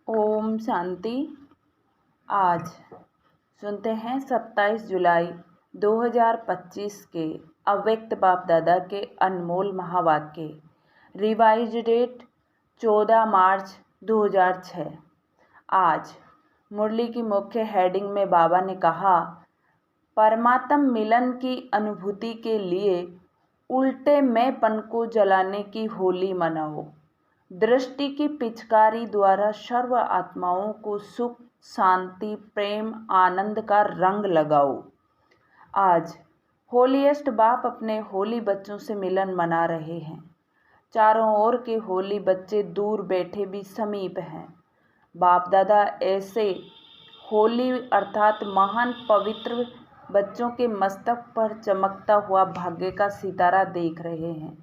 ओम शांति। आज सुनते हैं 27 जुलाई 2025 के अव्यक्त बाप दादा के अनमोल महावाक्य। रिवाइज डेट 14 मार्च 2006। आज मुरली की मुख्य हेडिंग में बाबा ने कहा, परमात्म मिलन की अनुभूति के लिए उल्टे मैंपन को जलाने की होली मनाओ। दृष्टि की पिचकारी द्वारा सर्व आत्माओं को सुख, शांति, प्रेम, आनंद का रंग लगाओ। आज होलीएस्ट बाप अपने होली बच्चों से मिलन मना रहे हैं। चारों ओर के होली बच्चे दूर बैठे भी समीप हैं। बाप दादा ऐसे होली अर्थात महान पवित्र बच्चों के मस्तक पर चमकता हुआ भाग्य का सितारा देख रहे हैं।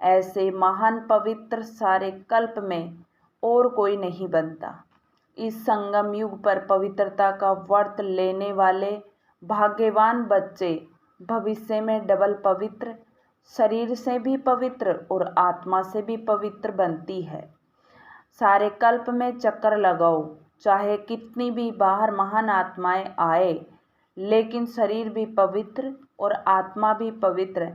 ऐसे महान पवित्र सारे कल्प में और कोई नहीं बनता। इस संगम युग पर पवित्रता का व्रत लेने वाले भाग्यवान बच्चे भविष्य में डबल पवित्र, शरीर से भी पवित्र और आत्मा से भी पवित्र बनती है। सारे कल्प में चक्कर लगाओ, चाहे कितनी भी बाहर महान आत्माएं आए, लेकिन शरीर भी पवित्र और आत्मा भी पवित्र।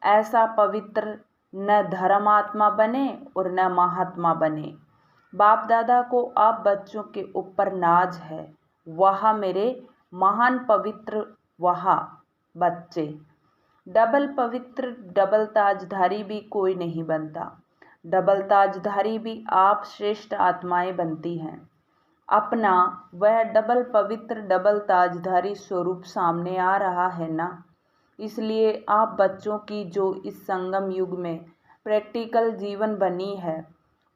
ऐसा पवित्र न धर्मात्मा बने और न महात्मा बने। बाप दादा को आप बच्चों के ऊपर नाज है। वह मेरे महान पवित्र वह बच्चे। डबल पवित्र, डबल ताजधारी भी कोई नहीं बनता। डबल ताजधारी भी आप श्रेष्ठ आत्माएं बनती हैं। अपना वह डबल पवित्र, डबल ताजधारी स्वरूप सामने आ रहा है ना। इसलिए आप बच्चों की जो इस संगम युग में प्रैक्टिकल जीवन बनी है,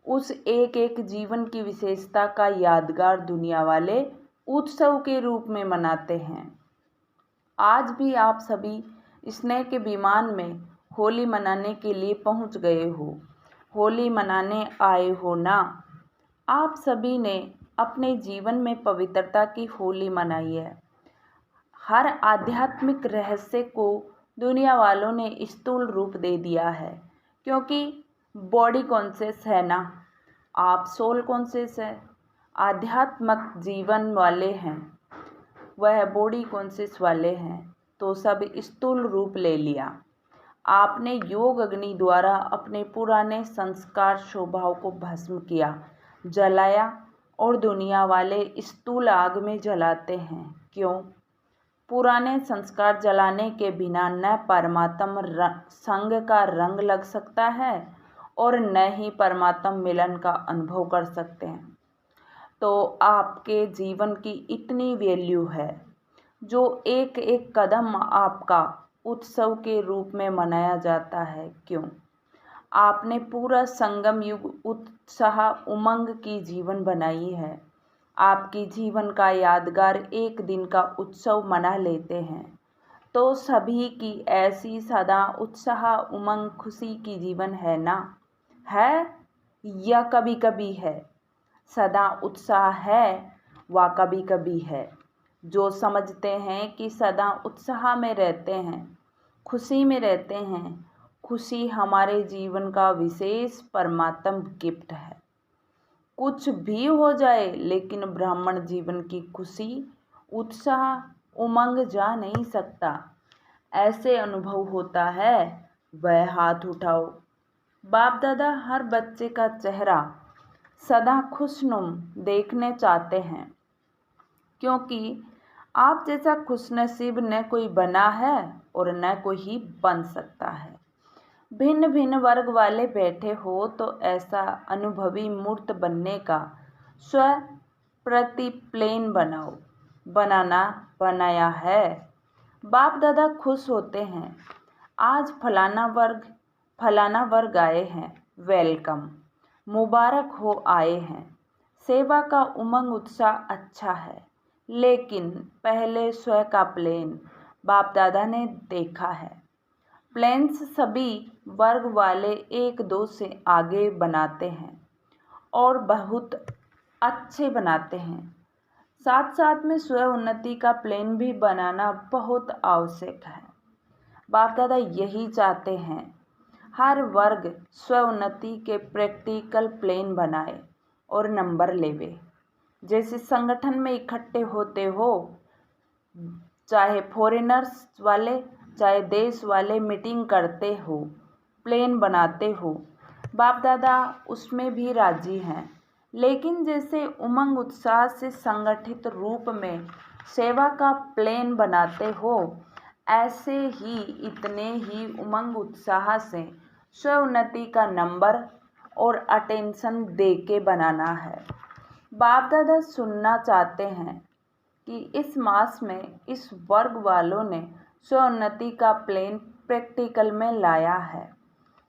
उस एक एक जीवन की विशेषता का यादगार दुनिया वाले उत्सव के रूप में मनाते हैं। आज भी आप सभी स्नेह के विमान में होली मनाने के लिए पहुंच गए हो। होली मनाने आए हो ना। आप सभी ने अपने जीवन में पवित्रता की होली मनाई है। हर आध्यात्मिक रहस्य को दुनिया वालों ने स्थूल रूप दे दिया है, क्योंकि बॉडी कॉन्शियस है ना, आप सोल कॉन्शियस है। आध्यात्मिक जीवन वाले हैं, वह बॉडी कॉन्शियस वाले हैं, तो सब स्थूल रूप ले लिया। आपने योग अग्नि द्वारा अपने पुराने संस्कार स्वभाव को भस्म किया, जलाया, और दुनिया वाले स्थूल आग में जलाते हैं। क्यों? पुराने संस्कार जलाने के बिना न परमात्म संग का रंग लग सकता है और न ही परमात्म मिलन का अनुभव कर सकते हैं। तो आपके जीवन की इतनी वैल्यू है, जो एक एक कदम आपका उत्सव के रूप में मनाया जाता है। क्यों? आपने पूरा संगम युग उत्साह उमंग की जीवन बनाई है। आपकी जीवन का यादगार एक दिन का उत्सव मना लेते हैं। तो सभी की ऐसी सदा उत्साह उमंग खुशी की जीवन है ना? है या कभी कभी है? सदा उत्साह है व कभी कभी है। जो समझते हैं कि सदा उत्साह में रहते हैं, खुशी में रहते हैं, खुशी हमारे जीवन का विशेष परमात्म गिफ्ट है। कुछ भी हो जाए, लेकिन ब्राह्मण जीवन की खुशी, उत्साह, उमंग जा नहीं सकता। ऐसे अनुभव होता है, वह हाथ उठाओ। बाप दादा हर बच्चे का चेहरा सदा खुशनुम देखने चाहते हैं, क्योंकि आप जैसा खुशनसीब न कोई बना है और न कोई ही बन सकता है। भिन्न भिन्न वर्ग वाले बैठे हो तो ऐसा अनुभवी मूर्त बनने का स्व प्रतिप्लेन बनाया है। बाप दादा खुश होते हैं, आज फलाना वर्ग आए हैं, वेलकम, मुबारक हो आए हैं। सेवा का उमंग उत्साह अच्छा है, लेकिन पहले स्व का प्लेन बाप दादा ने देखा है। प्लेन्स सभी वर्ग वाले एक दो से आगे बनाते हैं और बहुत अच्छे बनाते हैं। साथ साथ में स्व उन्नति का प्लेन भी बनाना बहुत आवश्यक है। बाप दादा यही चाहते हैं, हर वर्ग स्व उन्नति के प्रैक्टिकल प्लेन बनाए और नंबर लेवे। जैसे संगठन में इकट्ठे होते हो, चाहे फॉरेनर्स वाले चाहे देश वाले मीटिंग करते हो, प्लान बनाते हो, बाप दादा उसमें भी राजी हैं। लेकिन जैसे उमंग उत्साह से संगठित रूप में सेवा का प्लान बनाते हो, ऐसे ही इतने ही उमंग उत्साह से स्व-उन्नति का नंबर और अटेंशन दे के बनाना है। बाप दादा सुनना चाहते हैं कि इस मास में इस वर्ग वालों ने स्व-उन्नति का प्लान प्रैक्टिकल में लाया है।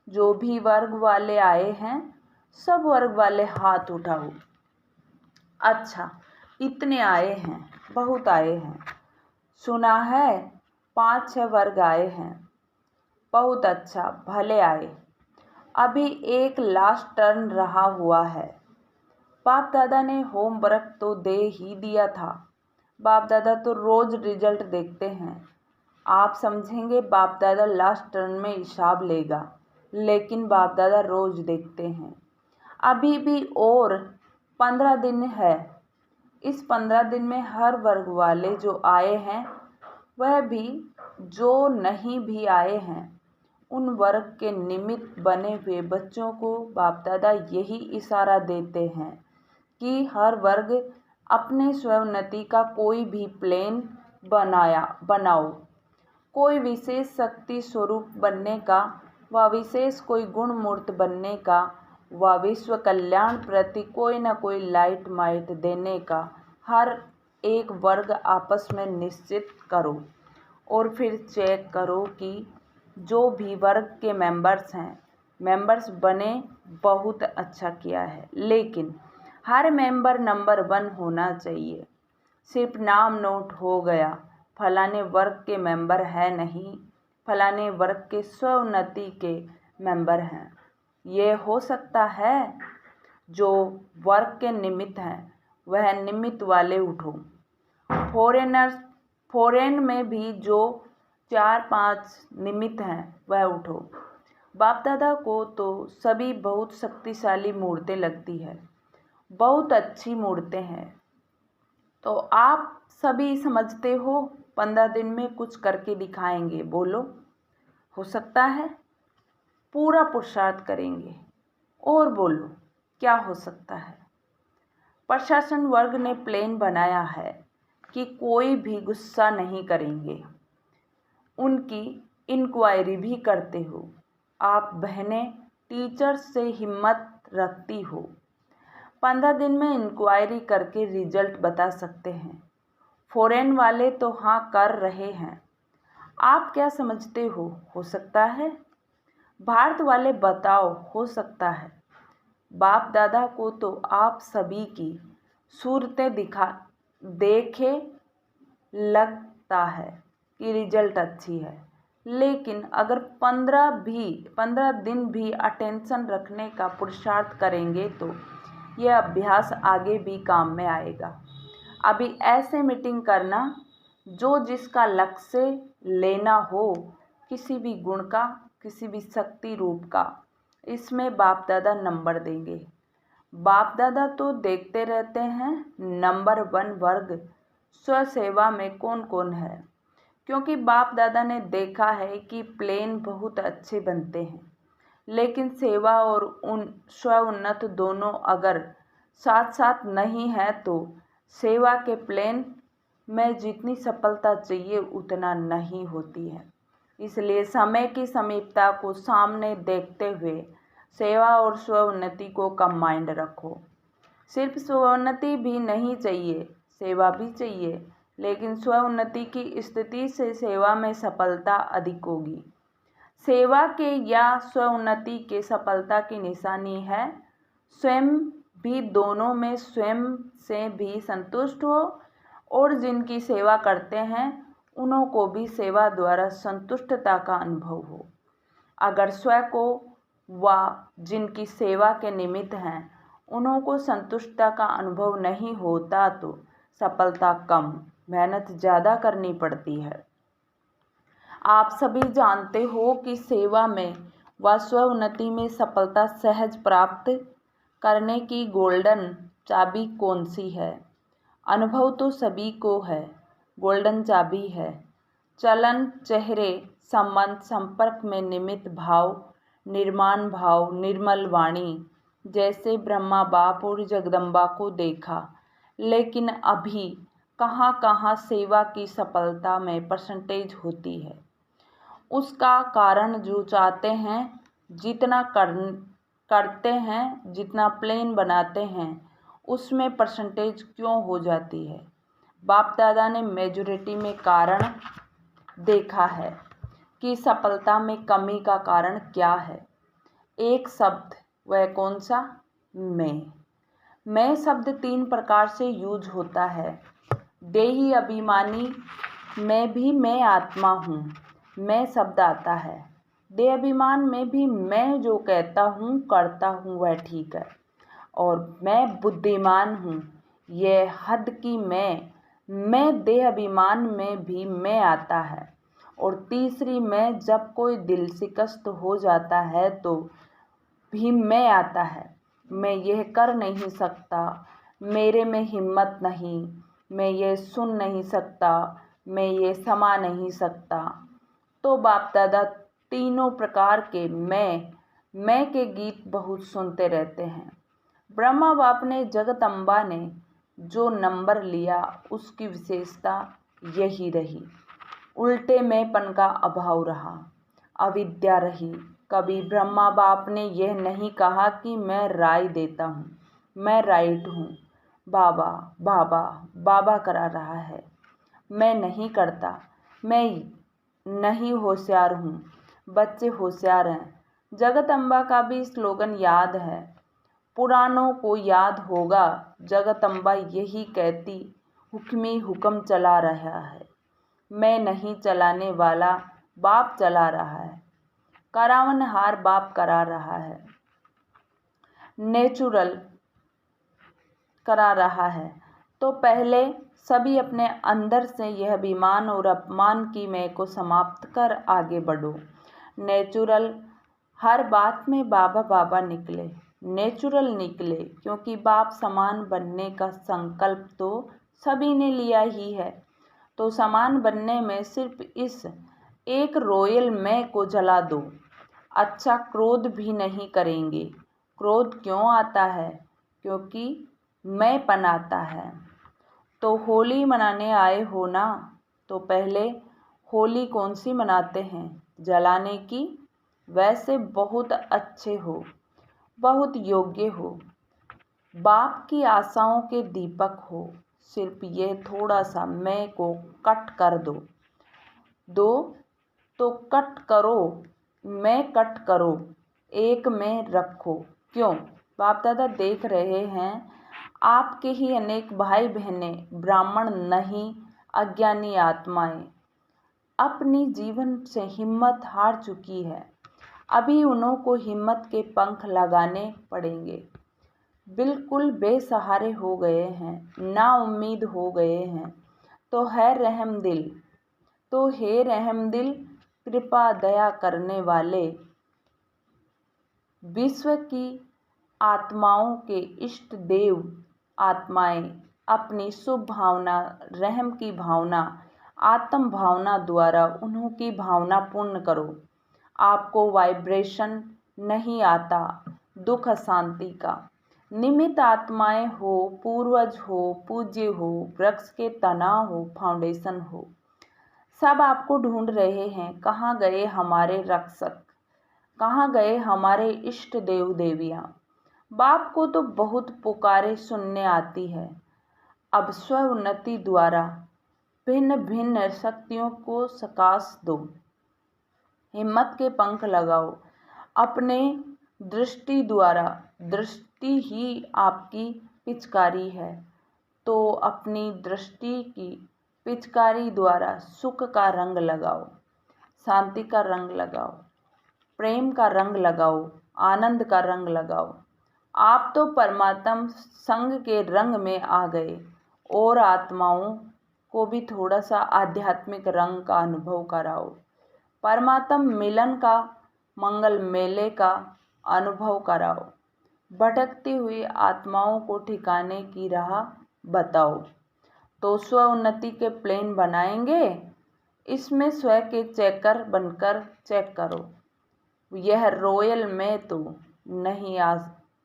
जो भी वर्ग वाले आए हैं, सब वर्ग वाले हाथ उठाओ। अच्छा, इतने आए हैं, बहुत आए हैं। सुना है 5-6 वर्ग आए हैं, बहुत अच्छा, भले आए। अभी एक लास्ट टर्न रहा हुआ है। बाप दादा ने होमवर्क तो दे ही दिया था। बाप दादा तो रोज़ रिजल्ट देखते हैं। आप समझेंगे बाप दादा लास्ट टर्न में हिसाब लेगा, लेकिन बाप दादा रोज़ देखते हैं। अभी भी और 15 दिन है। इस 15 दिन में हर वर्ग वाले जो आए हैं, वह भी जो नहीं भी आए हैं, उन वर्ग के निमित्त बने हुए बच्चों को बाप दादा यही इशारा देते हैं कि हर वर्ग अपने स्व-उन्नति का कोई भी प्लान बनाओ। कोई विशेष शक्ति स्वरूप बनने का व विशेष कोई गुण मूर्त बनने का व विश्व कल्याण प्रति कोई न कोई लाइट माइट देने का हर एक वर्ग आपस में निश्चित करो और फिर चेक करो कि जो भी वर्ग के मेंबर्स बने, बहुत अच्छा किया है। लेकिन हर मेंबर नंबर 1 होना चाहिए। सिर्फ नाम नोट हो गया, फलाने वर्ग के मेंबर है नहीं, फलाने वर्ग के स्व-उन्नति के मेंबर हैं। ये हो सकता है। जो वर्ग के निमित्त हैं, वह निमित्त वाले उठो। फॉरेन में भी जो 4-5 निमित्त हैं, वह उठो। बाप दादा को तो सभी बहुत शक्तिशाली मूर्तें लगती है, बहुत अच्छी मूर्तें हैं। तो आप सभी समझते हो 15 दिन में कुछ करके दिखाएंगे, बोलो, हो सकता है? पूरा पुरुषार्थ करेंगे। और बोलो, क्या हो सकता है? प्रशासन वर्ग ने प्लान बनाया है कि कोई भी गुस्सा नहीं करेंगे। उनकी इंक्वायरी भी करते हो। आप बहनें टीचर्स से हिम्मत रखती हो। 15 दिन में इंक्वायरी करके रिजल्ट बता सकते हैं। फॉरेन वाले तो हाँ कर रहे हैं। आप क्या समझते हो सकता है? भारत वाले बताओ, हो सकता है? बाप दादा को तो आप सभी की सूरतें देखे लगता है कि रिजल्ट अच्छी है। लेकिन अगर 15 दिन भी अटेंशन रखने का पुरुषार्थ करेंगे तो यह अभ्यास आगे भी काम में आएगा। अभी ऐसे मीटिंग करना जो जिसका लक्ष्य लेना हो, किसी भी गुण का, किसी भी शक्ति रूप का, इसमें बाप दादा नंबर देंगे। बाप दादा तो देखते रहते हैं नंबर 1 वर्ग स्व सेवा में कौन कौन है, क्योंकि बाप दादा ने देखा है कि प्लान बहुत अच्छे बनते हैं, लेकिन सेवा और स्व-उन्नत दोनों अगर साथ साथ नहीं है तो सेवा के प्लान में जितनी सफलता चाहिए उतना नहीं होती है। इसलिए समय की समीपता को सामने देखते हुए सेवा और स्व-उन्नति को कंबाइंड रखो। सिर्फ स्व-उन्नति भी नहीं चाहिए, सेवा भी चाहिए, लेकिन स्व-उन्नति की स्थिति से सेवा में सफलता अधिक होगी। सेवा के या स्व-उन्नति के सफलता की निशानी है स्वयं भी दोनों में स्वयं से भी संतुष्ट हो और जिनकी सेवा करते हैं उन्हों को भी सेवा द्वारा संतुष्टता का अनुभव हो। अगर स्व को व जिनकी सेवा के निमित्त हैं उन्हों को संतुष्टता का अनुभव नहीं होता तो सफलता कम, मेहनत ज़्यादा करनी पड़ती है। आप सभी जानते हो कि सेवा में व स्व-उन्नति में सफलता सहज प्राप्त करने की गोल्डन चाबी कौन सी है? अनुभव तो सभी को है, गोल्डन चाबी है। चलन, चेहरे, संबंध, संपर्क में निमित्त भाव, निर्माण भाव, निर्मल वाणी, जैसे ब्रह्मा बाप और जगदम्बा को देखा, लेकिन अभी कहाँ कहाँ सेवा की सफलता में परसेंटेज होती है। उसका कारण जो चाहते हैं जितना करते हैं, जितना प्लान बनाते हैं, उसमें परसेंटेज क्यों हो जाती है? बाप दादा ने मेजॉरिटी में कारण देखा है कि सफलता में कमी का कारण क्या है। एक शब्द, वह कौन सा? मैं शब्द 3 प्रकार से यूज होता है। देही अभिमानी में भी मैं आत्मा हूँ, मैं शब्द आता है। देह अभिमान में भी मैं जो कहता हूँ करता हूँ वह ठीक है। और मैं बुद्धिमान हूँ, यह हद की मैं देह अभिमान में भी मैं आता है। और तीसरी मैं, जब कोई दिल शिकस्त हो जाता है तो भी मैं आता है। मैं यह कर नहीं सकता, मेरे में हिम्मत नहीं, मैं ये सुन नहीं सकता, मैं ये समा नहीं सकता। तो बाप दादा तीनों प्रकार के मैं के गीत बहुत सुनते रहते हैं। ब्रह्मा बाप ने जगदम्बा ने जो नंबर लिया उसकी विशेषता यही रही। उल्टे मैंपन का अभाव रहा, अविद्या रही। कभी ब्रह्मा बाप ने यह नहीं कहा कि मैं राय देता हूँ, मैं राइट हूँ, बाबा बाबा बाबा करा रहा है, मैं नहीं करता, मैं नहीं होशियार हूँ, बच्चे होशियार हैं। जगदम्बा का भी स्लोगन याद है, पुरानों को याद होगा। जगदम्बा यही कहती, हुक्मी हुक्म चला रहा है, मैं नहीं चलाने वाला, बाप चला रहा है। करावनहार बाप करा रहा है, नेचुरल करा रहा है। तो पहले सभी अपने अंदर से यह अभिमान और अपमान की मैं को समाप्त कर आगे बढ़ो। नेचुरल हर बात में बाबा बाबा निकले, नेचुरल निकले, क्योंकि बाप समान बनने का संकल्प तो सभी ने लिया ही है। तो समान बनने में सिर्फ इस एक रॉयल मैं को जला दो। अच्छा, क्रोध भी नहीं करेंगे। क्रोध क्यों आता है? क्योंकि मैंपन आता है। तो होली मनाने आए हो ना, तो पहले होली कौन सी मनाते हैं? जलाने की। वैसे बहुत अच्छे हो, बहुत योग्य हो, बाप की आशाओं के दीपक हो। सिर्फ ये थोड़ा सा मैं को कट कर दो तो कट करो, मैं कट करो, एक में रखो। क्यों? बाप दादा देख रहे हैं आपके ही अनेक भाई बहनें ब्राह्मण नहीं, अज्ञानी आत्माएं अपनी जीवन से हिम्मत हार चुकी है। अभी उन्हों को हिम्मत के पंख लगाने पड़ेंगे। बिल्कुल बेसहारे हो गए हैं, ना उम्मीद हो गए हैं। तो है रहम दिल, तो हे रहम दिल, कृपा दया करने वाले, विश्व की आत्माओं के इष्ट देव आत्माएं अपनी शुभ भावना, रहम की भावना, आत्म भावना द्वारा उन्हों की भावना पूर्ण करो। आपको वाइब्रेशन नहीं आता दुख अशांति का। निमित्त आत्माएं हो, पूर्वज हो, पूज्य हो, वृक्ष के तना हो, फाउंडेशन हो, सब आपको ढूंढ रहे हैं। कहाँ गए हमारे रक्षक, कहाँ गए हमारे इष्ट देव देवियाँ? बाप को तो बहुत पुकारे सुनने आती है। अब स्व उन्नति द्वारा भिन्न भिन्न शक्तियों को सकाश दो, हिम्मत के पंख लगाओ। अपने दृष्टि द्वारा, दृष्टि ही आपकी पिचकारी है, तो अपनी दृष्टि की पिचकारी द्वारा सुख का रंग लगाओ, शांति का रंग लगाओ, प्रेम का रंग लगाओ, आनंद का रंग लगाओ। आप तो परमात्म संग के रंग में आ गए, और आत्माओं को भी थोड़ा सा आध्यात्मिक रंग का अनुभव कराओ। परमात्म मिलन का, मंगल मेले का अनुभव कराओ। भटकती हुई आत्माओं को ठिकाने की राह बताओ। तो स्व उन्नति के प्लान बनाएंगे, इसमें स्व के चेकर बनकर चेक करो। यह रॉयल में तो नहीं आ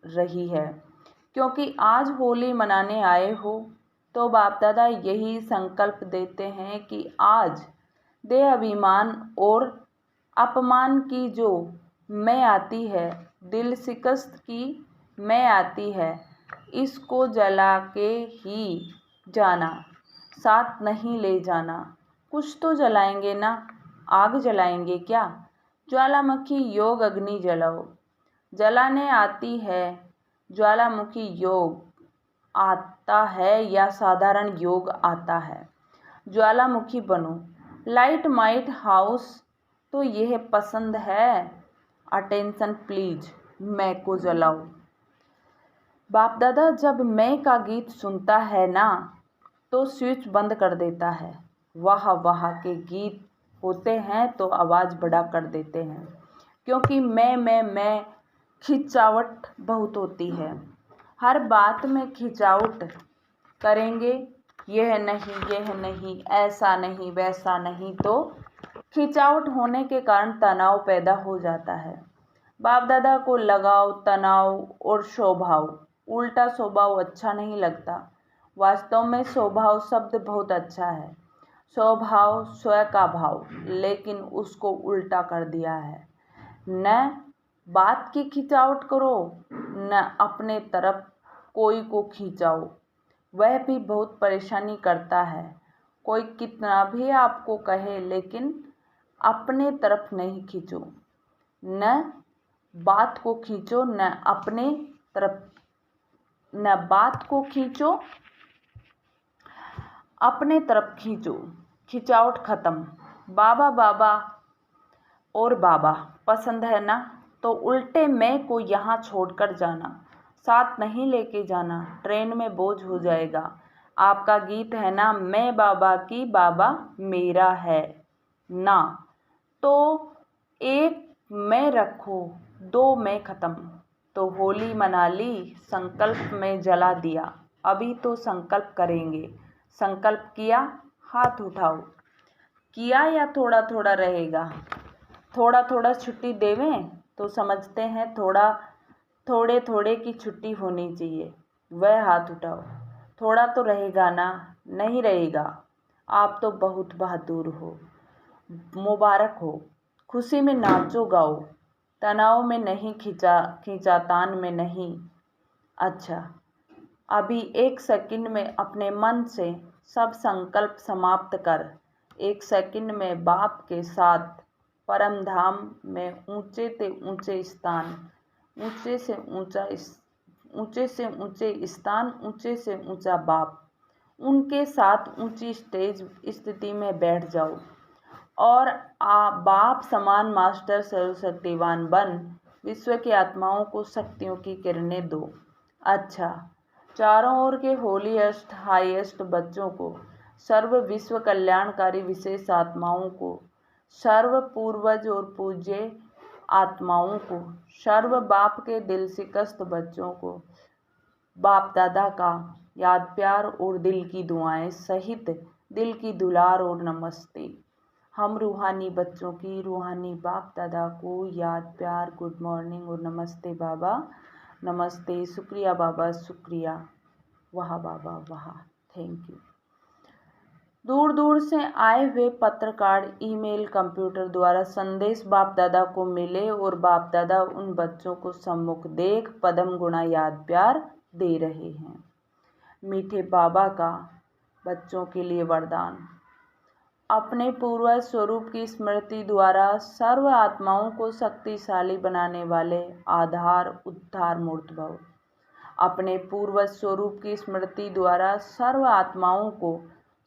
रही है, क्योंकि आज होली मनाने आए हो तो बाप दादा यही संकल्प देते हैं कि आज देह अभिमान और अपमान की जो मैं आती है, दिल शिकस्त की मैं आती है, इसको जला के ही जाना, साथ नहीं ले जाना। कुछ तो जलाएंगे ना, आग जलाएंगे क्या? ज्वालामुखी योग अग्नि जलाओ। जलाने आती है ज्वालामुखी योग आता है या साधारण योग आता है? ज्वालामुखी बनो। लाइट माइट हाउस तो यह पसंद है। अटेंशन प्लीज, मैं को जलाओ। बाप दादा जब मैं का गीत सुनता है ना तो स्विच बंद कर देता है। वाह वाह के गीत होते हैं तो आवाज़ बड़ा कर देते हैं, क्योंकि मैं खिंचावट बहुत होती है। हर बात में खिंचावट करेंगे, यह नहीं, ऐसा नहीं, वैसा नहीं, तो खिंचावट होने के कारण तनाव पैदा हो जाता है। बाप दादा को लगाव, तनाव और स्वभाव, उल्टा स्वभाव अच्छा नहीं लगता। वास्तव में स्वभाव शब्द बहुत अच्छा है। स्वभाव स्व का भाव, लेकिन उसको उल्टा कर दिया है। न बात की खिंचावट करो, न अपने तरफ कोई को खींचाओ, वह भी बहुत परेशानी करता है। कोई कितना भी आपको कहे, लेकिन अपने तरफ नहीं खींचो। न बात को खींचो, न अपने तरफ, न बात को खींचो, अपने तरफ खींचो। खिंचावट खत्म। बाबा बाबा और बाबा पसंद है ना, तो उल्टे मैं को यहाँ छोड़कर जाना, साथ नहीं लेके जाना, ट्रेन में बोझ हो जाएगा। आपका गीत है ना, मैं बाबा की, बाबा मेरा है ना, तो एक मैं रखो, दो मैं खत्म। तो होली मना ली, संकल्प में जला दिया, अभी तो संकल्प करेंगे। संकल्प किया, हाथ उठाओ। किया या थोड़ा थोड़ा रहेगा? थोड़ा थोड़ा छुट्टी देवें तो समझते हैं थोड़े थोड़े की छुट्टी होनी चाहिए। वह हाथ उठाओ। थोड़ा तो रहेगा ना? नहीं रहेगा। आप तो बहुत बहादुर हो, मुबारक हो। खुशी में नाचो गाओ, तनाव में नहीं, खींचातान में नहीं। अच्छा, अभी 1 सेकंड में अपने मन से सब संकल्प समाप्त कर 1 सेकंड में बाप के साथ परम धाम में ऊंचे से ऊंचे स्थान, ऊंचे से ऊंचे स्थान, ऊंचे से ऊंचा बाप, उनके साथ ऊंची स्टेज स्थिति में बैठ जाओ और बाप समान मास्टर सर्वशक्तिवान बन विश्व की आत्माओं को शक्तियों की किरणें दो। अच्छा, चारों ओर के होलीएस्ट हाईएस्ट बच्चों को, सर्व विश्व कल्याणकारी विशेष आत्माओं को, सर्व पूर्वज और पूज्य आत्माओं को, सर्व बाप के दिल शिकस्त बच्चों को बाप दादा का याद प्यार और दिल की दुआएं सहित दिल की दुलार और नमस्ते। हम रूहानी बच्चों की रूहानी बाप दादा को याद प्यार, गुड मॉर्निंग और नमस्ते बाबा, नमस्ते, शुक्रिया बाबा, शुक्रिया, वाह बाबा वाह, थैंक यू। दूर दूर से आए हुए पत्रकार, ईमेल, कंप्यूटर द्वारा संदेश बाप दादा को मिले और बाप दादा उन बच्चों को सम्मुख देख पदम गुणा याद प्यार दे रहे हैं। मीठे बाबा का बच्चों के लिए वरदान। अपने पूर्वज स्वरूप की स्मृति द्वारा सर्व आत्माओं को शक्तिशाली बनाने वाले आधार उद्धार मूर्त भव। अपने पूर्वज स्वरूप की स्मृति द्वारा सर्व आत्माओं को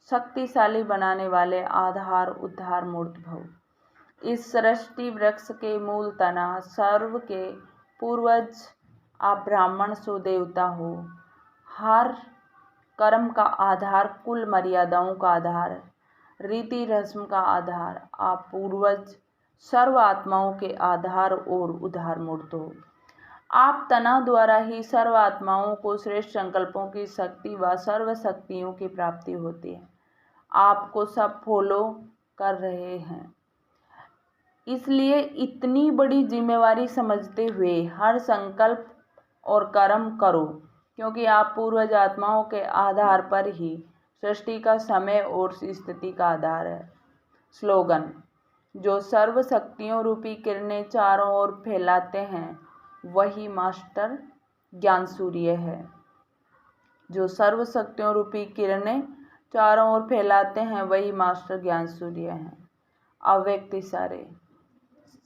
शक्तिशाली बनाने वाले आधार उद्धार मूर्त भव। इस सृष्टि वृक्ष के मूल तना सर्व के पूर्वज आप ब्राह्मण सो देवता हो। हर कर्म का आधार, कुल मर्यादाओं का आधार, रीति रस्म का आधार आप पूर्वज सर्व आत्माओं के आधार और उद्धार मूर्त हो। आप तनाव द्वारा ही सर्व आत्माओं को श्रेष्ठ संकल्पों की शक्ति व सर्व शक्तियों की प्राप्ति होती है। आपको सब फॉलो कर रहे हैं, इसलिए इतनी बड़ी जिम्मेवारी समझते हुए हर संकल्प और कर्म करो, क्योंकि आप पूर्वज आत्माओं के आधार पर ही सृष्टि का समय और स्थिति का आधार है। स्लोगन: जो सर्व शक्तियों रूपी किरणें चारों ओर फैलाते हैं वही मास्टर ज्ञान सूर्य है। जो सर्व शक्तियों रूपी किरणें चारों ओर फैलाते हैं वही मास्टर ज्ञान सूर्य है। अव्यक्त इशारे: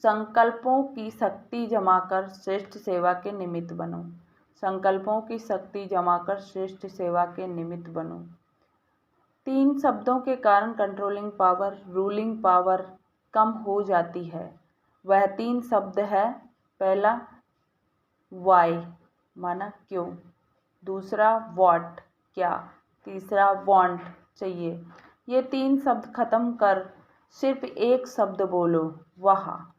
संकल्पों की शक्ति जमाकर श्रेष्ठ सेवा के निमित्त बनो। संकल्पों की शक्ति जमाकर श्रेष्ठ सेवा के निमित्त बनो। 3 शब्दों के कारण कंट्रोलिंग पावर, रूलिंग पावर कम हो जाती है। वह 3 शब्द है: पहला वाई माना क्यों, दूसरा व्हाट क्या, तीसरा वांट चाहिए। ये 3 शब्द खत्म कर सिर्फ एक शब्द बोलो वहाँ,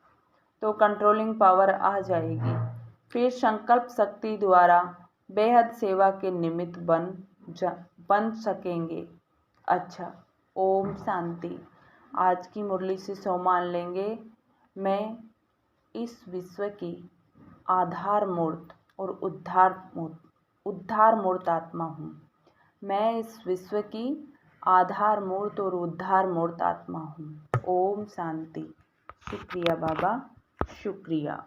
तो कंट्रोलिंग पावर आ जाएगी। फिर संकल्प शक्ति द्वारा बेहद सेवा के निमित्त बन सकेंगे। अच्छा, ओम शांति। आज की मुरली से सौ मान लेंगे, मैं इस विश्व की आधार मूर्त और उद्धार मूर्त आत्मा हूँ। मैं इस विश्व की आधार मूर्त और उद्धार मूर्त आत्मा हूँ। ओम शांति। शुक्रिया बाबा, शुक्रिया।